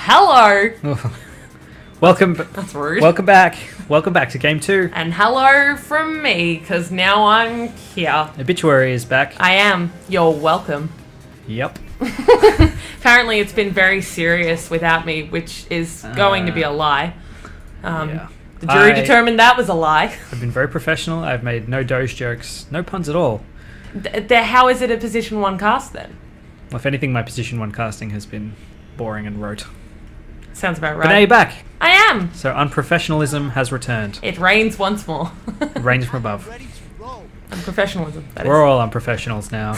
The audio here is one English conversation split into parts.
hello. Welcome. That's rude. Welcome back. Welcome back to Game 2. And hello from me, because now I'm here. Obituary is back. I am. You're welcome. Yep. Apparently it's been very serious without me, which is going to be a lie. Yeah. The jury determined that was a lie. I've been very professional. I've made no Doge jokes. No puns at all. How is it a position 1 cast then? Well, if anything, my position 1 casting has been boring and rote. Sounds about right. But now you're back. I am. So unprofessionalism has returned. It rains once more. It rains from above. Unprofessionalism. We're all unprofessionals now.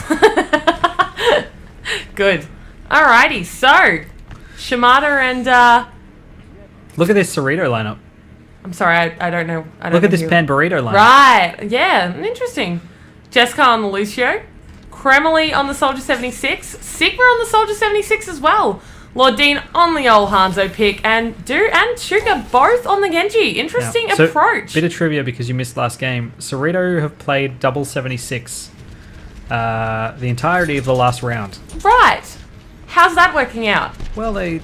Good. Alrighty, so Shimada and Look at this Surrito lineup. I'm sorry, I don't know. Look at this Pan Burrito lineup. Right, yeah, interesting. Jessica on the Lucio, Kremley on the Soldier 76, Sigma on the Soldier 76 as well. Lord Dean on the old Hanzo pick, and Do and Sugar both on the Genji. Interesting approach. Bit of trivia because you missed last game. Surrito have played double 76 the entirety of the last round. Right. How's that working out? Well, they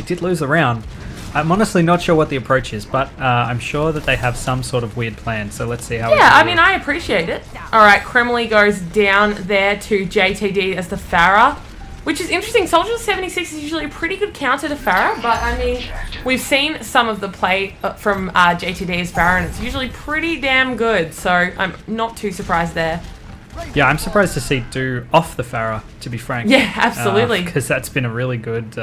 did lose the round. I'm honestly not sure what the approach is, but I'm sure that they have some sort of weird plan. So let's see how. Yeah, I mean, I appreciate it. All right, Kremley goes down there to JTD as the Pharah, which is interesting. Soldier 76 is usually a pretty good counter to Pharah, but I mean, we've seen some of the play from JTD as Pharah, and it's usually pretty damn good. So I'm not too surprised there. Yeah, I'm surprised to see Do off the Pharah, to be frank. Yeah, absolutely. Because that's been a really good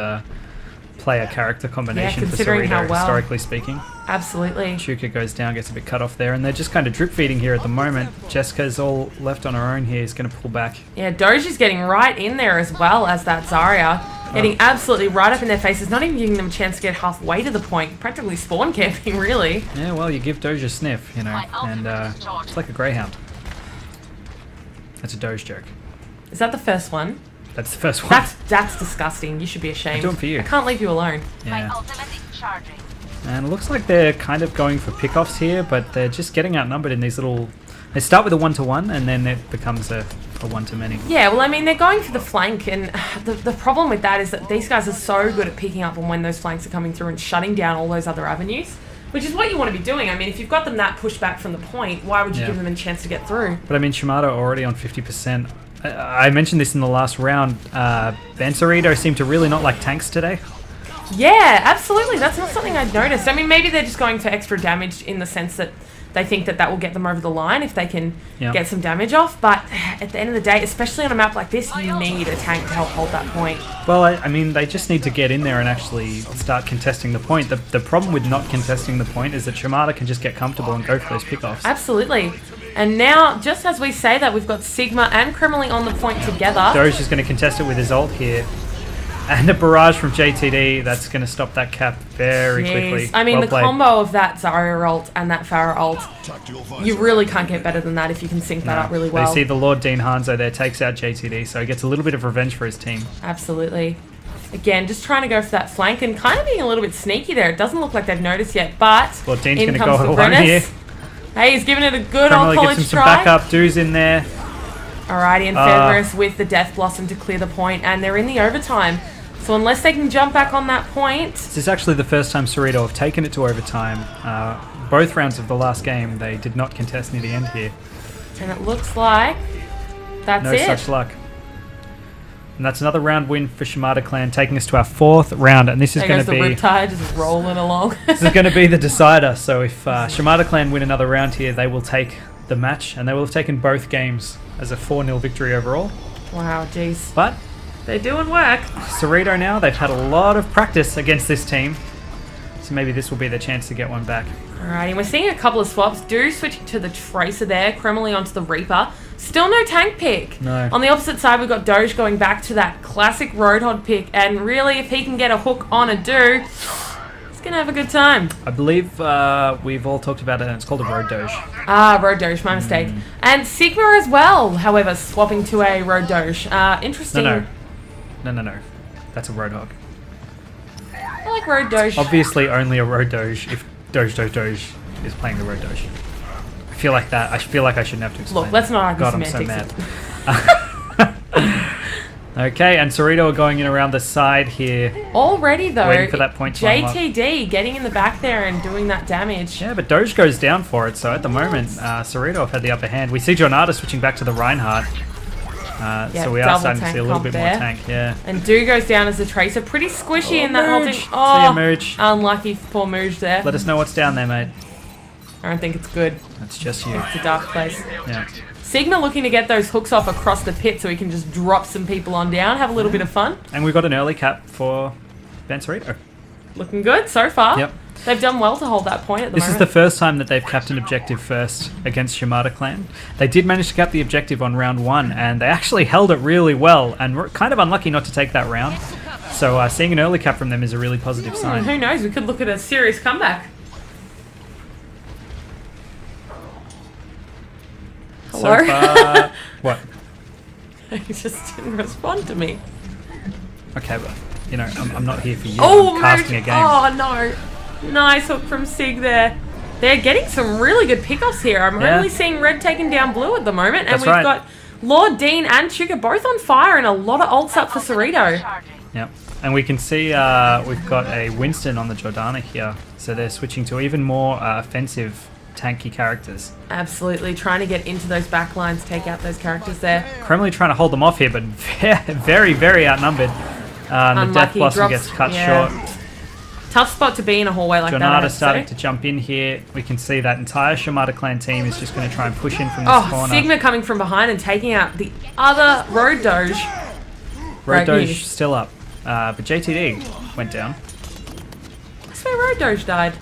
player-character combination for considering Surrito, how well. historically speaking. Absolutely. Chuka goes down, gets a bit cut off there, and they're just kind of drip-feeding here at the moment. Jessica's all left on her own here. He's going to pull back. Yeah, Doge is getting right in there as well as that Zarya. Getting absolutely right up in their faces, not even giving them a chance to get halfway to the point. Practically spawn camping, really. Yeah, well, you give Doge a sniff, you know, and it's like a greyhound. That's a Doge joke. Is that the first one? That's the first one. That's disgusting. You should be ashamed. I do it for you. I can't leave you alone. Yeah. And it looks like they're kind of going for pickoffs here, but they're just getting outnumbered in these little... They start with a 1-to-1, and then it becomes a 1-to-many. Yeah, well, I mean, they're going for the flank, and the problem with that is that these guys are so good at picking up on when those flanks are coming through and shutting down all those other avenues, which is what you want to be doing. I mean, if you've got them that pushed back from the point, why would you give them a chance to get through? But I mean, Shimada already on 50%. I mentioned this in the last round. Ben Surrito seemed to really not like tanks today. Yeah, absolutely. That's not something I'd noticed. I mean, maybe they're just going for extra damage in the sense that they think that that will get them over the line if they can get some damage off. But at the end of the day, especially on a map like this, you need a tank to help hold that point. Well, I mean, they just need to get in there and actually start contesting the point. The problem with not contesting the point is that Shimada can just get comfortable and go for those pickoffs. Absolutely. And now, just as we say that, we've got Sigma and Kremley on the point together. Doge is going to contest it with his ult here. And a barrage from JTD, that's going to stop that cap very quickly. I mean, well the played. combo of that Zarya ult and that Pharah ult, you really can't get better than that if you can sync that up really well. They see the Lord Dean Hanzo there, takes out JTD, so he gets a little bit of revenge for his team. Absolutely. Again, just trying to go for that flank and kind of being a little bit sneaky there. It doesn't look like they've noticed yet, but Lord Dean's in going to comes go the alone here. Hey, he's giving it a good Kremley old college gets him some try. backup. Do's in there. Alrighty, and Fedorus with the Death Blossom to clear the point, and they're in the overtime. So unless they can jump back on that point... This is actually the first time Surrito have taken it to overtime. Both rounds of the last game, they did not contest near the end here. And it looks like that's no it. such luck. And that's another round win for Shimada Clan, taking us to our 4th round. And this is going to be... the Riptide just rolling along. This is going to be the decider. So if Shimada Clan win another round here, they will take the match. And they will have taken both games as a 4-0 victory overall. Wow, jeez. But... they're doing work. Surrito now, they've had a lot of practice against this team. So maybe this will be their chance to get one back. Alright, and we're seeing a couple of swaps. Do switching to the Tracer there, Kremley onto the Reaper. Still no tank pick. No. On the opposite side, we've got Doge going back to that classic Roadhog pick. And really, if he can get a hook on a Do, he's going to have a good time. I believe we've all talked about it, and it's called a Road Doge. Ah, Road Doge, my mistake. And Sigma as well, however, swapping to a Road Doge. Interesting. No. That's a Roadhog. I like Road Doge. Obviously only a Road Doge if Doge is playing the Road Doge. I feel like I shouldn't have to explain. Look, let's not argue God, I'm so semantics. mad. Okay, and Surrito are going in around the side here. Already though, Waiting for that point to unlock. JTD getting in the back there and doing that damage. Yeah, but Doge goes down for it, so at the moment, Surrito have had the upper hand. We see Jornada switching back to the Reinhardt. So we are starting to see a little bit more tank, yeah. And Do goes down as the Tracer. Pretty squishy in that whole thing. See ya, Mooge. Unlucky for poor Mooge there. Let us know what's down there, mate. I don't think it's good. That's just you. It's a dark place. Yeah. Sigma looking to get those hooks off across the pit so he can just drop some people on down, have a little bit of fun. And we've got an early cap for Ben Surrito. Looking good so far. Yep. They've done well to hold that point at the moment. This is the first time that they've capped an objective first against Shimada Clan. They did manage to cap the objective on round 1, and they actually held it really well, and were kind of unlucky not to take that round. So seeing an early cap from them is a really positive sign. Who knows? We could look at a serious comeback. Hello? So far, what? He just didn't respond to me. Okay, but you know, I'm not here for you. Oh, I'm casting a game. Oh no. Nice hook from Sig there. They're getting some really good pickoffs here. I'm really seeing red taking down blue at the moment. And That's we've got Lord Dean and Chuka both on fire and a lot of ults up for Surrito. Yep. And we can see we've got a Winston on the Jordana here. So they're switching to even more offensive, tanky characters. Absolutely. Trying to get into those back lines, take out those characters there. Kremlin trying to hold them off here, but very, very outnumbered. The Death Blossom gets cut short. Tough spot to be in a hallway like that. Jornada starting to jump in here. We can see that entire Shimada Clan team is just going to try and push in from this corner. Sigma coming from behind and taking out the other Road Doge. Road Doge still up. But JTD went down. I swear Road Doge died.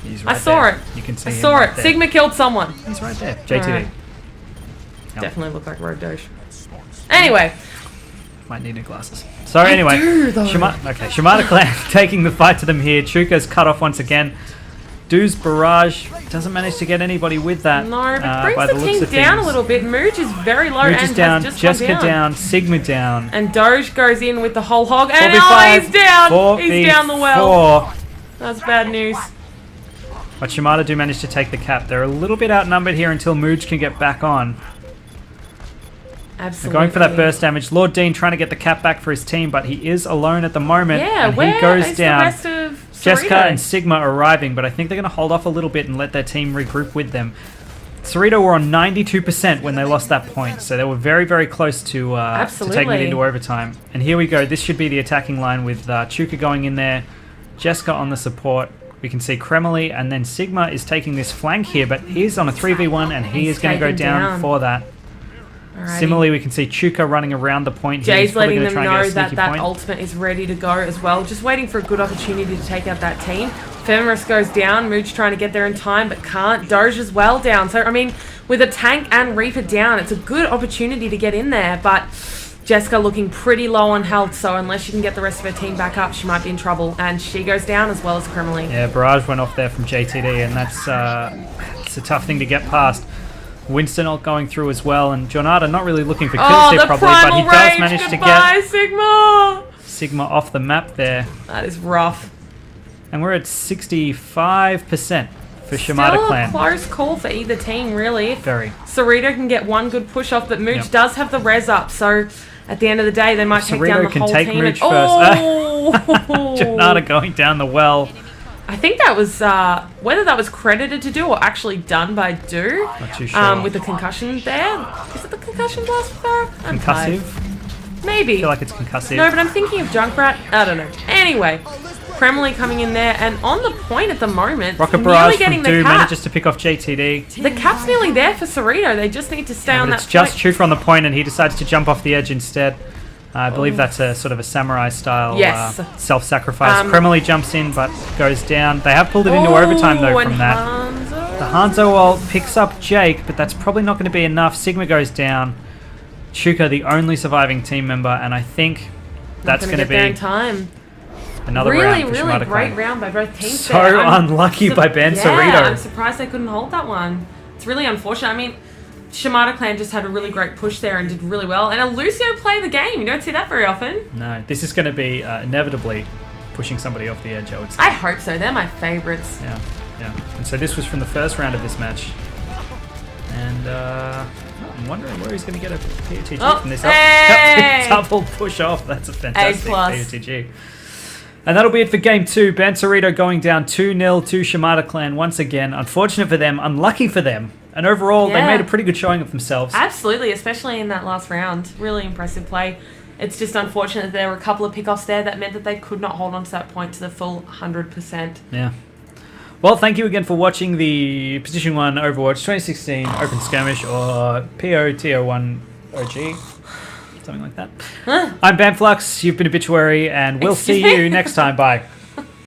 He's right I saw there. it. You can see I him saw right it. there. Sigma killed someone. He's right there. JTD. Right. Yep. Definitely looked like Road Doge. Anyway. Might need new glasses. So anyway, Shimada Clan taking the fight to them here. Chuka's cut off once again. Du's barrage doesn't manage to get anybody with that. No, but brings the team down a little bit. Mooge is very low. Mooge is down. Has just Jessica down. Sigma down. And Doge goes in with the whole hog. And he's 4v5, down. He's down the well. 4v4. That's bad news. But Shimada do manage to take the cap. They're a little bit outnumbered here until Mooge can get back on. Absolutely. They're going for that burst damage. Lord Dean trying to get the cap back for his team, but he is alone at the moment. Yeah, and where he goes is down. The rest of Jessica Surrito? and Sigma are arriving, but I think they're going to hold off a little bit and let their team regroup with them. Surrito were on 92% when they lost that point, so they were very, very close to taking it into overtime. And here we go. This should be the attacking line with Chuka going in there, Jessica on the support. We can see Kremlin, and then Sigma is taking this flank here, but he's on a 3v1 and he is going to go down for that. Alrighty. Similarly, we can see Chuka running around the point here. Jay's letting them know that point. ultimate is ready to go as well. Just waiting for a good opportunity to take out that team. Feminist goes down. Mooch trying to get there in time, but can't. Doge as well down. So, I mean, with a tank and Reaper down, it's a good opportunity to get in there, but Jessica looking pretty low on health, so unless she can get the rest of her team back up, she might be in trouble. And she goes down as well as Kremlin. Yeah, barrage went off there from JTD, and that's it's a tough thing to get past. Winston not going through as well, and Jornada not really looking for kills there probably, but he does manage to get Sigma off the map there. That is rough. And we're at 65% for Shimada Clan. Still a close call for either team, really. Very. Surrito can get one good push off, but Mooch does have the res up, so at the end of the day, they might take down the whole team. Surrito can take Mooch first. Oh! Jornada going down the well. I think that was, whether that was credited to Do or actually done by Do. Not too sure. With the concussion there. Is it the concussion blast for Farah? Concussive? Maybe. I feel like it's concussive. No, but I'm thinking of Junkrat. I don't know. Anyway, Kremlin coming in there, and on the point at the moment, Rocket barrage from Do manages to pick off JTD. The cap's nearly there for Cerrito. They just need to stay on that point. It's just Chuka on the point, and he decides to jump off the edge instead. I believe that's a sort of a samurai-style self-sacrifice. Kremlin jumps in, but goes down. They have pulled it into overtime, though, from that. The Hanzo ult picks up Jake, but that's probably not going to be enough. Sigma goes down. Chuka, the only surviving team member, and I think that's going to be another round for Shimada Clan. Great round by both teams. So unlucky by Ben Surrito. I'm surprised they couldn't hold that one. It's really unfortunate. I mean, Shimada Clan just had a really great push there and did really well. And a Lucio play the game. You don't see that very often. No, this is going to be inevitably pushing somebody off the edge, I would say. I hope so. They're my favourites. Yeah. And so this was from the first round of this match. And I'm wondering where he's going to get a POTG from this. Hey! Double push off. That's a fantastic A+. POTG. And that'll be it for Game 2. Ben Surrito going down 2-0 to Shimada Clan once again. Unfortunate for them, unlucky for them. And overall, they made a pretty good showing of themselves. Absolutely, especially in that last round. Really impressive play. It's just unfortunate that there were a couple of pickoffs there that meant that they could not hold on to that point to the full 100%. Yeah. Well, thank you again for watching the Position 1 Overwatch 2016 Open Skirmish, or POTO1 OG. Something like that. I'm Bamflux, you've been Obituary, and we'll see you next time. Bye.